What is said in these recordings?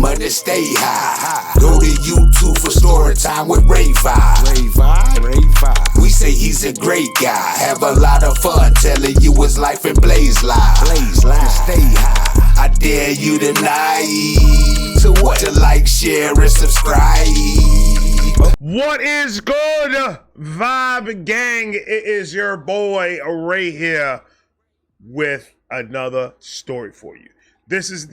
money stay high. Go to YouTube for story time with Ray We say he's a great guy. Have a lot of fun telling you his life and blaze live. Stay high. I dare you tonight to like, share, and subscribe. What is good, Vibe Gang? It is your boy Ray here with another story for you. This is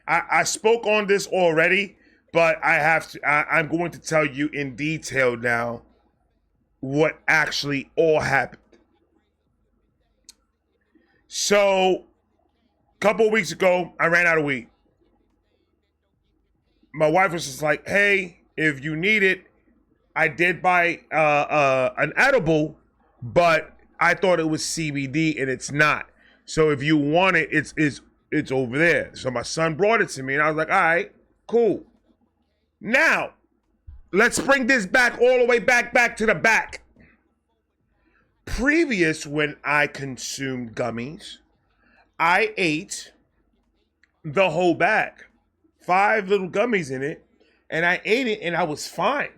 I spoke on this already, but I'm going to tell you in detail now what actually all happened. So, a couple of weeks ago, I ran out of weed. My wife was just like, hey, if you need it, I did buy an edible, but I thought it was CBD and it's not. So if you want it, it's over there. So my son brought it to me and I was like, all right, cool. Now, let's bring this back all the way back to the back. Previous, when I consumed gummies, I ate the whole bag. 5 little gummies in it, and I ate it and I was fine.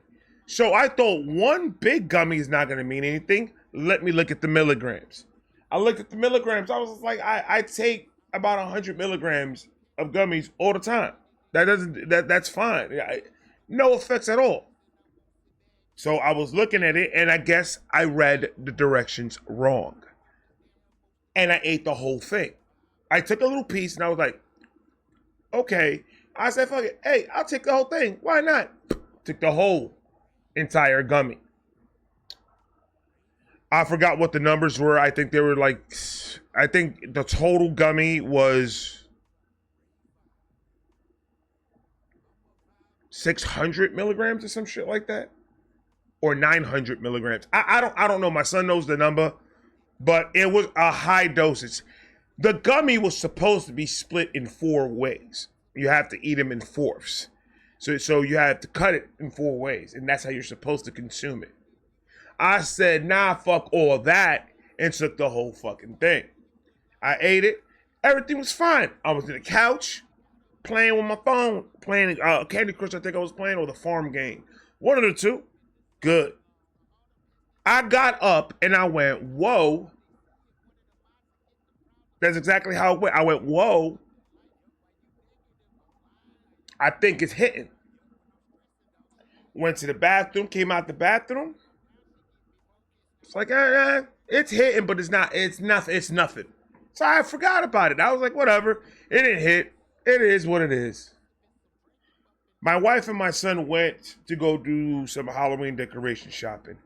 So I thought one big gummy is not going to mean anything. Let me look at the milligrams. I looked at the milligrams. I was like, I take about 100 milligrams of gummies all the time. That's fine. No effects at all. So I was looking at it, and I guess I read the directions wrong. And I ate the whole thing. I took a little piece, and I was like, okay. I said, fuck it. Hey, I'll take the whole thing. Why not? Took the whole entire gummy. I forgot what the numbers were. I think they were like, I think the total gummy was 600 milligrams or some shit like that, or 900 milligrams. I don't know. My son knows the number, but it was a high dosage. The gummy was supposed to be split in 4 ways. You have to eat them in fourths. So you have to cut it in 4 ways, and that's how you're supposed to consume it. I said, nah, fuck all that, and took the whole fucking thing. I ate it. Everything was fine. I was on the couch, playing with my phone, playing Candy Crush, I think I was playing, or the farm game. One of the two. Good. I got up, and I went, whoa. That's exactly how it went. I went, whoa. I think it's hitting. Went to the bathroom, came out the bathroom. It's like, it's hitting, but it's not, it's nothing. So I forgot about it. I was like, whatever. It didn't hit. It is what it is. My wife and my son went to go do some Halloween decoration shopping.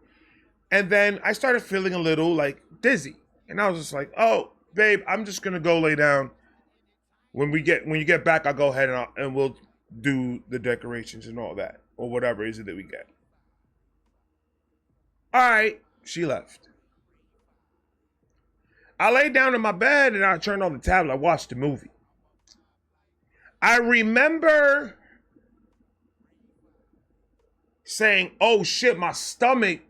And then I started feeling a little like dizzy. And I was just like, oh, babe, I'm just going to go lay down. When you get back, I'll go ahead and we'll do the decorations and all that, or whatever is it that we get. All right, she left. I laid down in my bed and I turned on the tablet. I watched the movie. I remember saying, oh shit, my stomach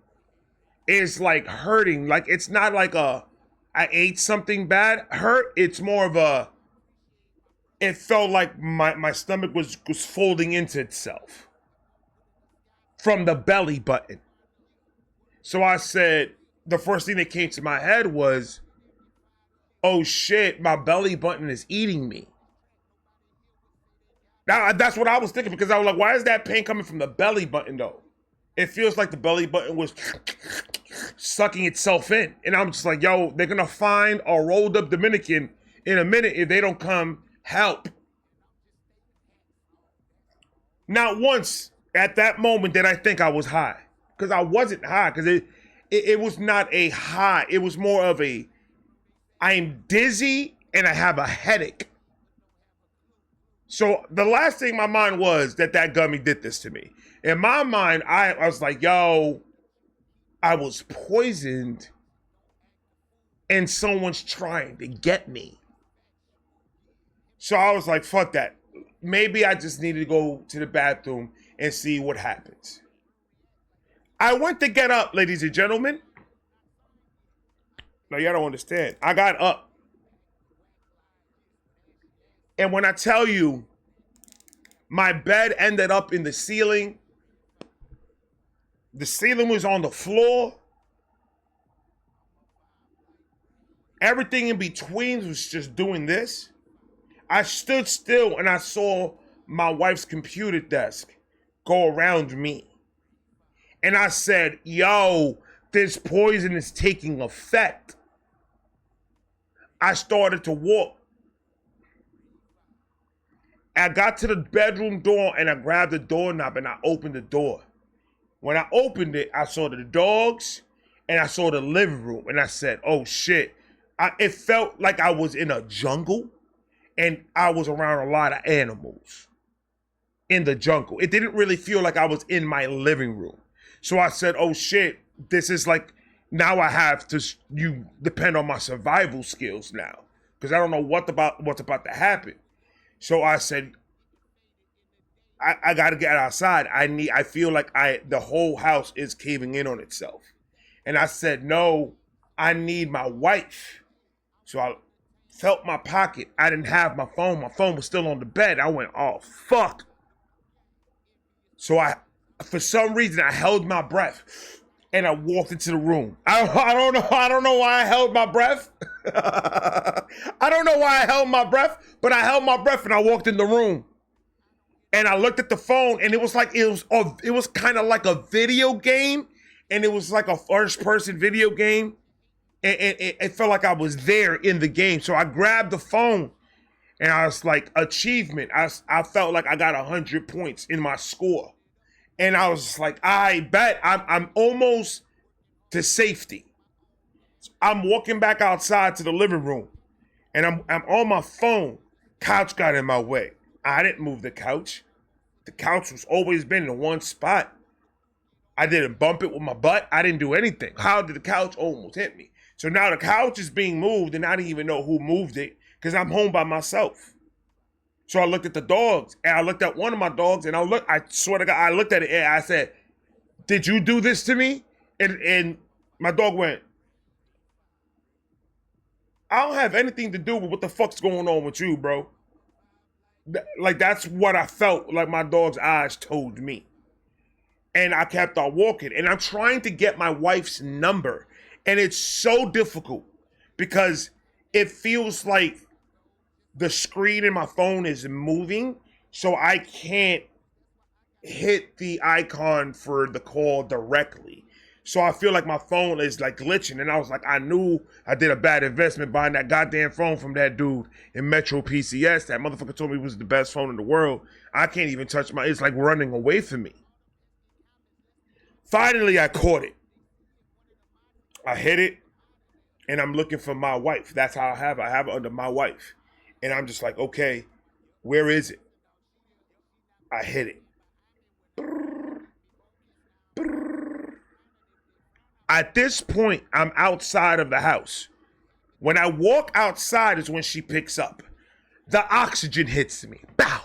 is like hurting. Like, it's not like I ate something bad hurt. It's more of it felt like my stomach was folding into itself from the belly button. So I said, the first thing that came to my head was, oh shit, my belly button is eating me. Now, that's what I was thinking, because I was like, why is that pain coming from the belly button though? It feels like the belly button was sucking itself in. And I'm just like, yo, they're gonna find a rolled up Dominican in a minute if they don't come help. Not once at that moment did I think I was high, because I wasn't high, because it was not a high. It was more of I am dizzy and I have a headache. So the last thing my mind was that gummy did this to me. In my mind, I was like, yo, I was poisoned and someone's trying to get me. So I was like, fuck that. Maybe I just need to go to the bathroom and see what happens. I went to get up, ladies and gentlemen. No, y'all don't understand. I got up. And when I tell you, My bed ended up in the ceiling. The ceiling was on the floor. Everything in between was just doing this. I stood still and I saw my wife's computer desk go around me. And I said, yo, this poison is taking effect. I started to walk. I got to the bedroom door and I grabbed the doorknob and I opened the door. When I opened it, I saw the dogs and I saw the living room. And I said, oh shit. It felt like I was in a jungle and I was around a lot of animals in the jungle. It didn't really feel like I was in my living room. So I said, oh shit, this is like, now I have to, you depend on my survival skills now. Because I don't know what's about to happen. So I said, I gotta get outside. I feel like the whole house is caving in on itself. And I said, no, I need my wife. So I felt my pocket. I didn't have my phone. My phone was still on the bed. I went, oh, fuck. So for some reason, I held my breath and I walked into the room. I don't know why I held my breath. I don't know why I held my breath, but I held my breath and I walked in the room. And I looked at the phone and it was kind of like a video game. And it was like a first person video game. And it felt like I was there in the game. So I grabbed the phone and I was like, achievement. I felt like I got 100 points in my score. And I was like, I bet I'm almost to safety. I'm walking back outside to the living room and I'm on my phone. Couch got in my way. I didn't move the couch. The couch was always been in one spot. I didn't bump it with my butt. I didn't do anything. How did the couch almost hit me? So now the couch is being moved and I didn't even know who moved it because I'm home by myself. So I looked at the dogs and I looked at one of my dogs and I swear to God, I looked at it and I said, did you do this to me? And my dog went, I don't have anything to do with what the fuck's going on with you, bro. Like, that's what I felt like my dog's eyes told me. And I kept on walking. And I'm trying to get my wife's number. And it's so difficult because it feels like the screen in my phone is moving. So I can't hit the icon for the call directly. So I feel like my phone is like glitching. And I was like, I knew I did a bad investment buying that goddamn phone from that dude in Metro PCS. That motherfucker told me it was the best phone in the world. I can't even touch it's like running away from me. Finally, I caught it. I hit it and I'm looking for my wife. That's how I have it. I have it under my wife. And I'm just like, okay, where is it? I hit it. At this point, I'm outside of the house. When I walk outside is when she picks up. The oxygen hits me. Bow.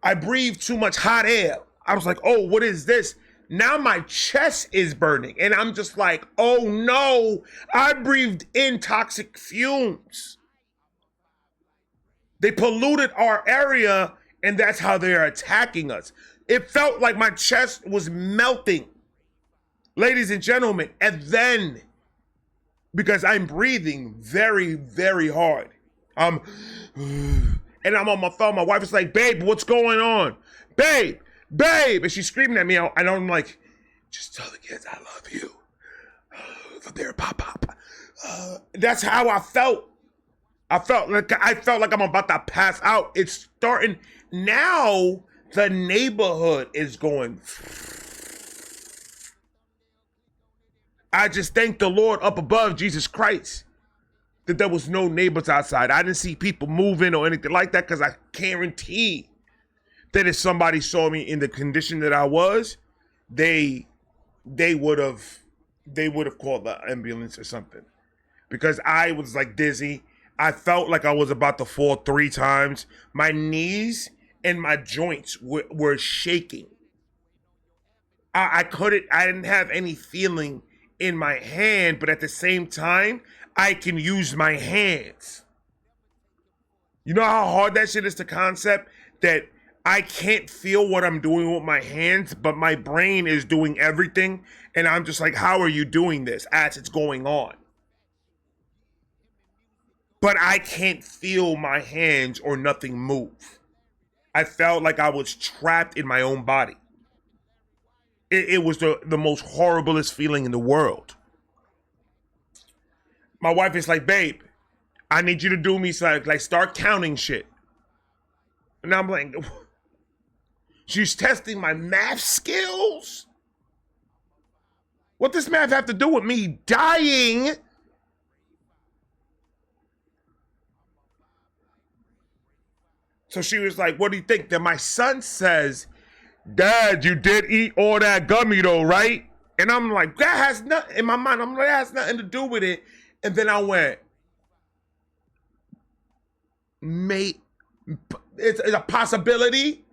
I breathe too much hot air. I was like, oh, what is this? Now my chest is burning. And I'm just like, oh no, I breathed in toxic fumes. They polluted our area and that's how they're attacking us. It felt like my chest was melting. Ladies and gentlemen, and then, because I'm breathing very, very hard, and I'm on my phone, my wife is like, babe, what's going on? Babe, and she's screaming at me, and I'm like, just tell the kids I love you. For their pop. That's how I felt. I felt like I'm about to pass out. It's starting, now the neighborhood is going. I just thank the Lord up above, Jesus Christ, that there was no neighbors outside. I didn't see people moving or anything like that because I guarantee that if somebody saw me in the condition that I was, they would have called the ambulance or something because I was like dizzy. I felt like I was about to fall 3 times. My knees and my joints were shaking. I didn't have any feeling in my hand, but at the same time, I can use my hands. You know how hard that shit is to concept? That I can't feel what I'm doing with my hands, but my brain is doing everything. And I'm just like, how are you doing this as it's going on? But I can't feel my hands or nothing move. I felt like I was trapped in my own body. It was the most horriblest feeling in the world. My wife is like, babe, I need you to do me so like start counting shit. And I'm like, she's testing my math skills? What does math have to do with me dying? So she was like, what do you think? Then my son says, Dad, you did eat all that gummy though, right? And I'm like, that has nothing, in my mind, I'm like, that has nothing to do with it. And then I went, mate, it's a possibility.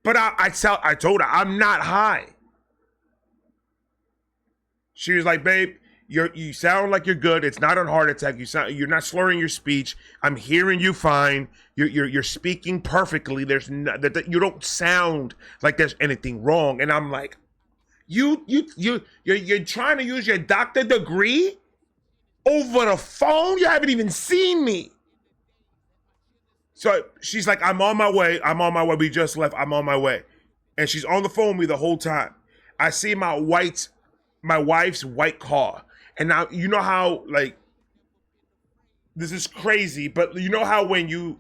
But I told her, I'm not high. She was like, babe, you sound like you're good. It's not a heart attack. You're not slurring your speech. I'm hearing you fine. You're speaking perfectly. You don't sound like there's anything wrong. And I'm like, you're trying to use your doctor degree over the phone? You haven't even seen me. So she's like, I'm on my way. We just left. I'm on my way. And she's on the phone with me the whole time. I see my wife's white car. And now, you know how, like, this is crazy, but you know how when you,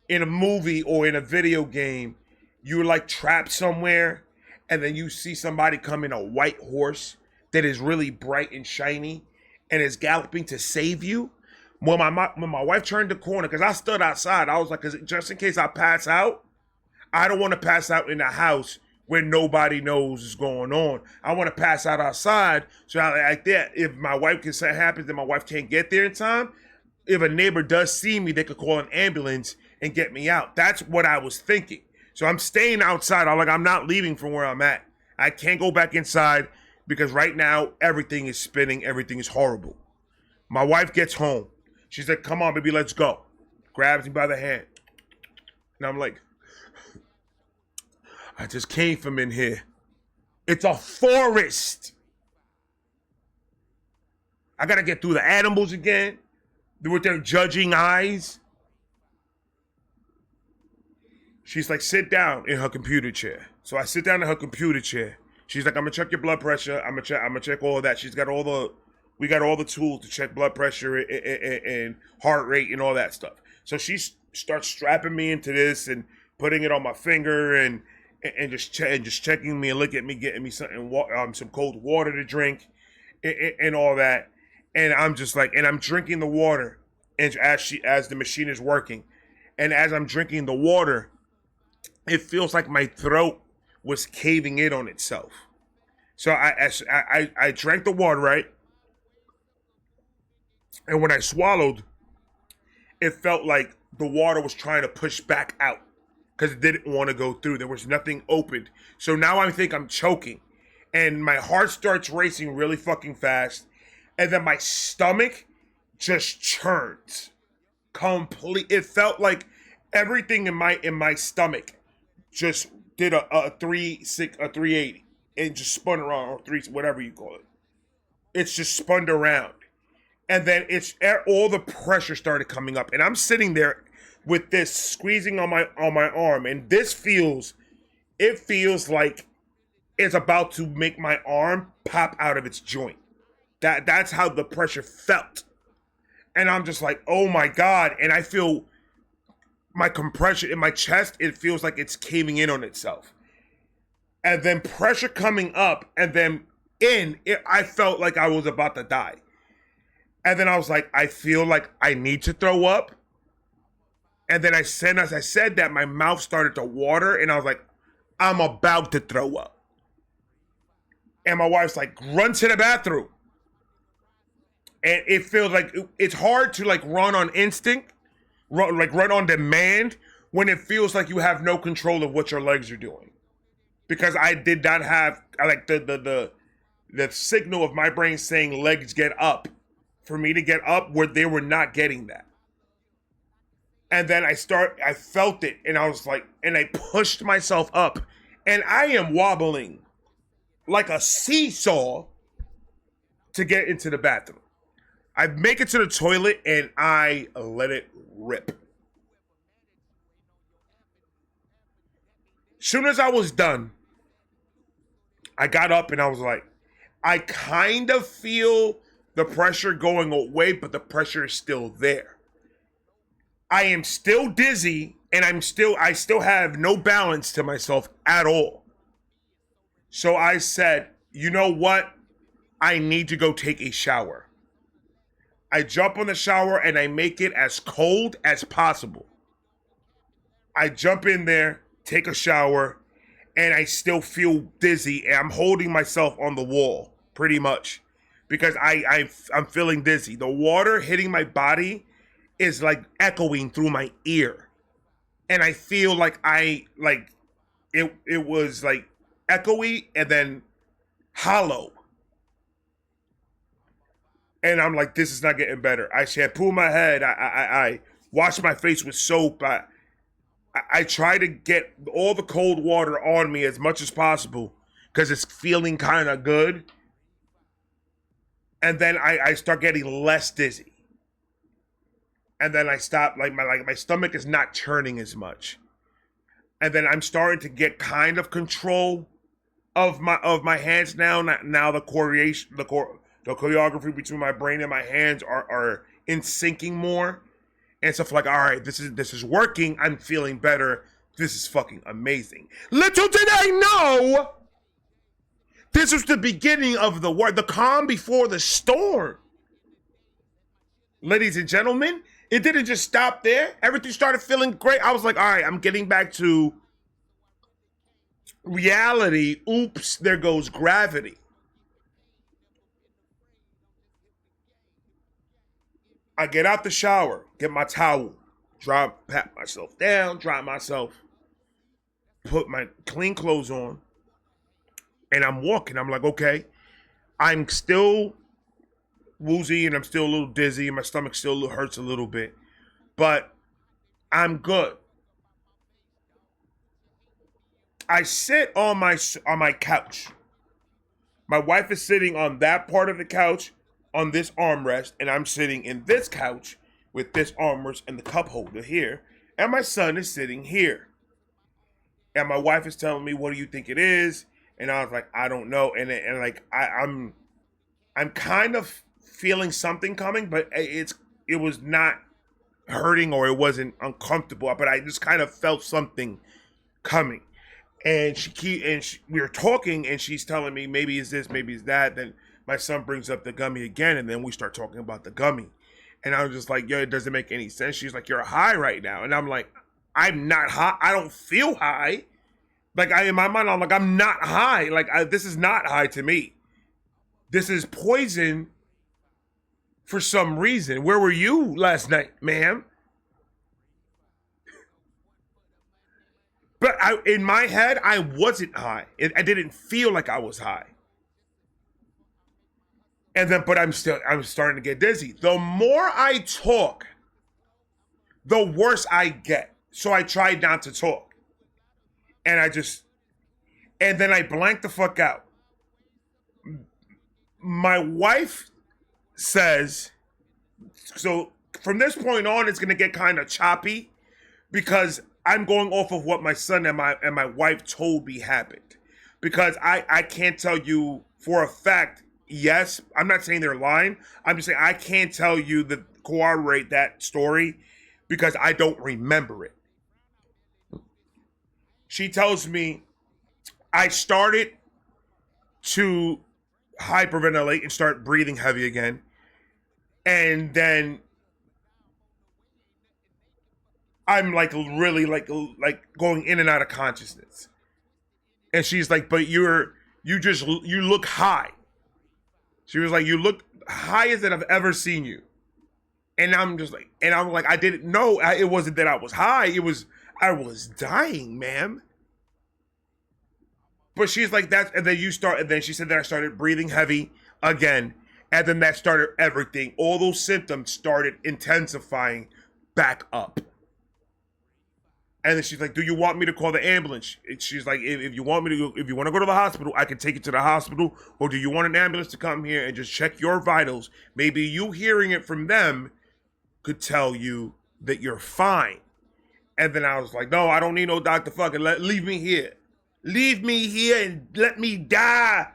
in a movie or in a video game, you're like trapped somewhere and then you see somebody come in a white horse that is really bright and shiny and is galloping to save you? When my wife turned the corner, because I stood outside, I was like, just in case I pass out, I don't want to pass out in the house where nobody knows what's going on. I want to pass out outside, so like that, if my wife can say happens that my wife can't get there in time, if a neighbor does see me, they could call an ambulance and get me out. That's what I was thinking. So I'm staying outside. I'm not leaving from where I'm at. I can't go back inside because right now everything is spinning. Everything is horrible. My wife gets home. She said, come on, baby, let's go. Grabs me by the hand. And I'm like, I just came from in here. It's a forest. I got to get through the animals again with their judging eyes. She's like, sit down in her computer chair. So I sit down in her computer chair. She's like, I'm going to check your blood pressure. I'm going to check all of that. We got all the tools to check blood pressure and heart rate and all that stuff. So she starts strapping me into this and putting it on my finger and just checking me and look at me, getting me something, some cold water to drink and all that. And I'm just like, and I'm drinking the water and as the machine is working. And as I'm drinking the water, it feels like my throat was caving in on itself. So I drank the water, right? And when I swallowed, it felt like the water was trying to push back out because it didn't want to go through. There was nothing opened. So now I think I'm choking. And my heart starts racing really fucking fast. And then my stomach just churns. It felt like everything in my stomach just did a 380 and just spun around, or whatever you call it. It's just spun around. And then all the pressure started coming up, and I'm sitting there with this squeezing on my arm, and it feels like it's about to make my arm pop out of its joint. That's how the pressure felt, and I'm just like, oh my God! And I feel my compression in my chest. It feels like it's caving in on itself, and then pressure coming up, and then I felt like I was about to die. And then I was like, I feel like I need to throw up. And then as I said that, my mouth started to water. And I was like, I'm about to throw up. And my wife's like, run to the bathroom. And it feels like it's hard to like run on instinct, run on demand when it feels like you have no control of what your legs are doing. Because I did not have like the signal of my brain saying legs get up. For me to get up, where they were not getting that. And then I felt it, and I was like, and I pushed myself up, and I am wobbling like a seesaw to get into the bathroom. I make it to the toilet, and I let it rip. Soon as I was done, I got up and I was like, I kind of feel the pressure going away, but the pressure is still there. I am still dizzy, and I still have no balance to myself at all. So I said, you know what? I need to go take a shower. I jump on the shower and I make it as cold as possible. I jump in there, take a shower, and I still feel dizzy, and I'm holding myself on the wall pretty much because I'm feeling dizzy. The water hitting my body is like echoing through my ear, and I feel like it was like echoey and then hollow. And I'm like, this is not getting better. I shampoo my head. I wash my face with soap. I try to get all the cold water on me as much as possible because it's feeling kind of good. And then I start getting less dizzy. And then I stop, my stomach is not churning as much. And then I'm starting to get kind of control of my hands now. Now the choreography between my brain and my hands are in syncing more. And stuff like, all right, this is working. I'm feeling better. This is fucking amazing. Little did I know, this was the beginning of the calm before the storm. Ladies and gentlemen, it didn't just stop there. Everything started feeling great. I was like, all right, I'm getting back to reality. Oops, there goes gravity. I get out the shower, get my towel, pat myself down, dry myself, put my clean clothes on, and I'm walking. I'm like, okay, I'm still woozy and I'm still a little dizzy and my stomach still hurts a little bit, but I'm good. I sit on my couch. My wife is sitting on that part of the couch on this armrest, and I'm sitting in this couch with this armrest and the cup holder here, and my son is sitting here. And my wife is telling me, what do you think it is? And I was like, I don't know. And like I'm kind of feeling something coming, but it was not hurting or it wasn't uncomfortable, but I just kind of felt something coming. And we were talking, and she's telling me maybe it's this, maybe it's that. Then my son brings up the gummy again, and then we start talking about the gummy. And I was just like, yo, it doesn't make any sense. She's like, you're high right now. And I'm like, I'm not high. I don't feel high. Like, in my mind, I'm like, I'm not high. Like, this is not high to me. This is poison for some reason. Where were you last night, ma'am? But in my head, I wasn't high. I didn't feel like I was high. And then, but I'm starting to get dizzy. The more I talk, the worse I get. So I tried not to talk. And then I blanked the fuck out. My wife says, so from this point on, it's going to get kind of choppy because I'm going off of what my son and my wife told me happened. Because I can't tell you for a fact, yes, I'm not saying they're lying. I'm just saying I can't tell you corroborate that story because I don't remember it. She tells me I started to hyperventilate and start breathing heavy again. And then I'm like really like going in and out of consciousness. And she's like, but you look high. She was like, you look highest that I've ever seen you. And I'm like, I didn't know. It wasn't that I was high. I was dying, ma'am. But she's like, and then she said that I started breathing heavy again. And then that started everything. All those symptoms started intensifying back up. And then she's like, "Do you want me to call the ambulance?" She's like, "If you want me to, if you want to go to the hospital, I can take you to the hospital. Or do you want an ambulance to come here and just check your vitals? Maybe you hearing it from them could tell you that you're fine." And then I was like, "No, I don't need no doctor. Fucking leave me here. Leave me here and let me die."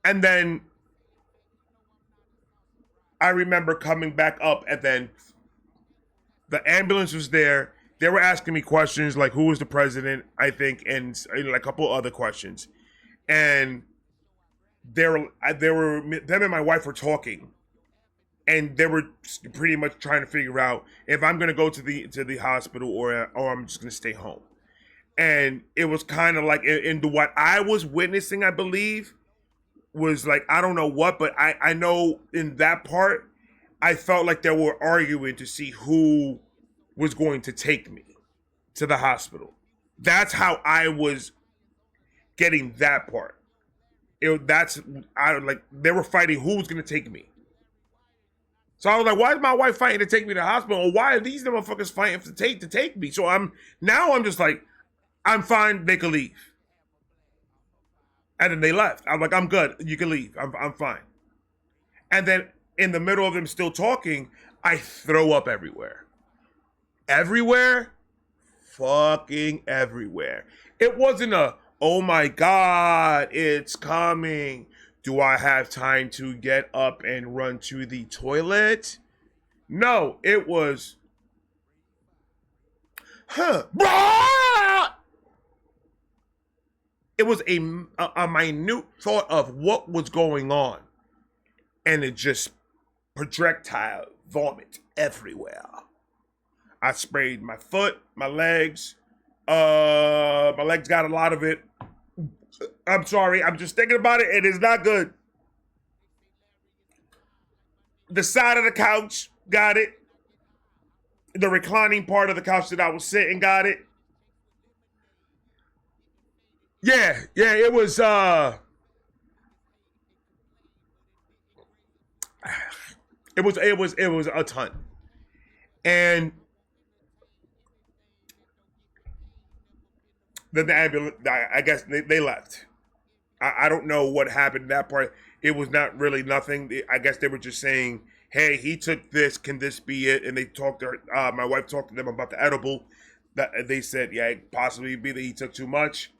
And then I remember coming back up, and then the ambulance was there. They were asking me questions like who was the president, I think, and like a couple other questions. And them and my wife were talking, and they were pretty much trying to figure out if I'm gonna go to the hospital or I'm just gonna stay home. And it was kind of like, into what I was witnessing, I believe, was like, I don't know what, but I know in that part, I felt like they were arguing to see who was going to take me to the hospital. That's how I was getting that part. They were fighting who was going to take me. So I was like, why is my wife fighting to take me to the hospital? Or why are these motherfuckers fighting to take me? So I'm just like, I'm fine. They can leave. And then they left. I'm like, I'm good. You can leave. I'm fine. And then in the middle of them still talking, I throw up everywhere. Everywhere? Fucking everywhere. It wasn't a, oh my God, it's coming. Do I have time to get up and run to the toilet? No, it was, it was a minute thought of what was going on. And it just projectile vomit everywhere. I sprayed my foot, my legs. My legs got a lot of it. I'm sorry, I'm just thinking about it. It is not good. The side of the couch got it. The reclining part of the couch that I was sitting got it. Yeah, it was it was a ton. And then the ambulance, I guess they left. I don't know what happened in that part. It was not really nothing. I guess they were just saying, hey, he took this. Can this be it? And they talked to her. My wife talked to them about the edible. That they said, yeah, it possibly be that he took too much.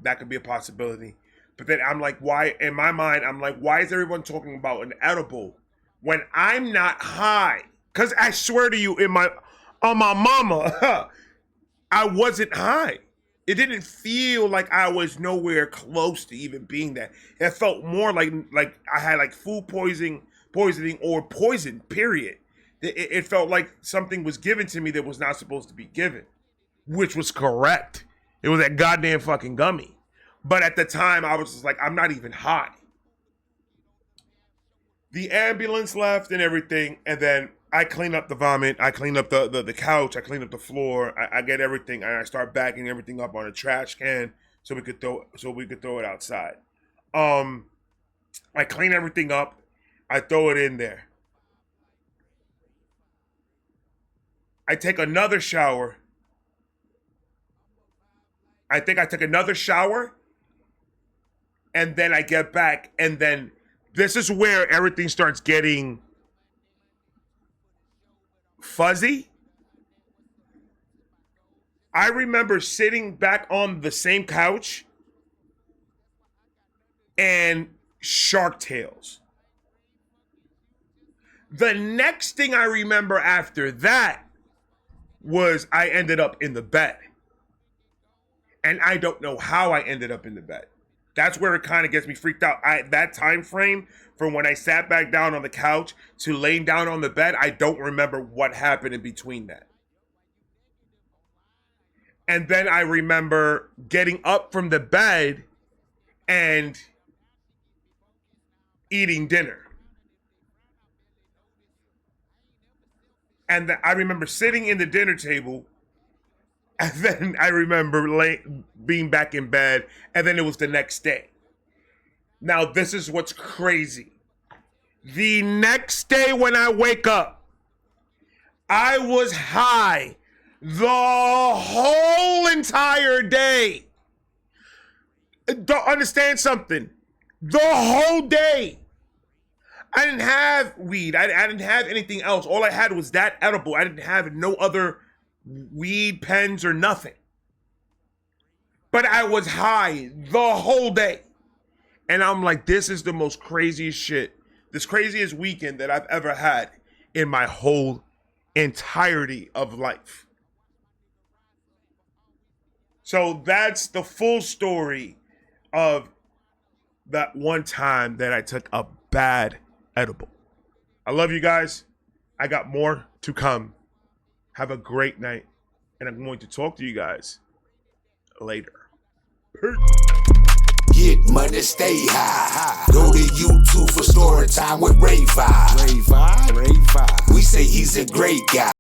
That could be a possibility. But then I'm like, why? In my mind, I'm like, why is everyone talking about an edible when I'm not high? Because I swear to you, on my mama, I wasn't high. It didn't feel like I was nowhere close to even being that. It felt more like I had like food poisoning or poison, period. It felt like something was given to me that was not supposed to be given, which was correct. It was that goddamn fucking gummy. But at the time, I was just like, I'm not even high. The ambulance left and everything, and then I clean up the vomit, I clean up the couch, I clean up the floor, I get everything, and I start backing everything up on a trash can so we could throw it outside. I clean everything up, I throw it in there. I take another shower. I think I took another shower, and then I get back, and then this is where everything starts getting fuzzy. I remember sitting back on the same couch and shark tales. The next thing I remember after that was I ended up in the bed. And I don't know how I ended up in the bed. That's where it kind of gets me freaked out. That time frame from when I sat back down on the couch to laying down on the bed, I don't remember what happened in between that. And then I remember getting up from the bed and eating dinner. And I remember sitting in the dinner table, and then I remember being back in bed, and then it was the next day. Now, this is what's crazy. The next day when I wake up, I was high the whole entire day. Don't understand something. The whole day. I didn't have weed. I didn't have anything else. All I had was that edible. I didn't have no other weed, pens, or nothing. But I was high the whole day. And I'm like, this is the most craziest shit. This craziest weekend that I've ever had in my whole entirety of life. So that's the full story of that one time that I took a bad edible. I love you guys. I got more to come. Have a great night. And I'm going to talk to you guys later. Peace. Get money, stay high. Go to YouTube for story time with Ray 5. We say he's a great guy.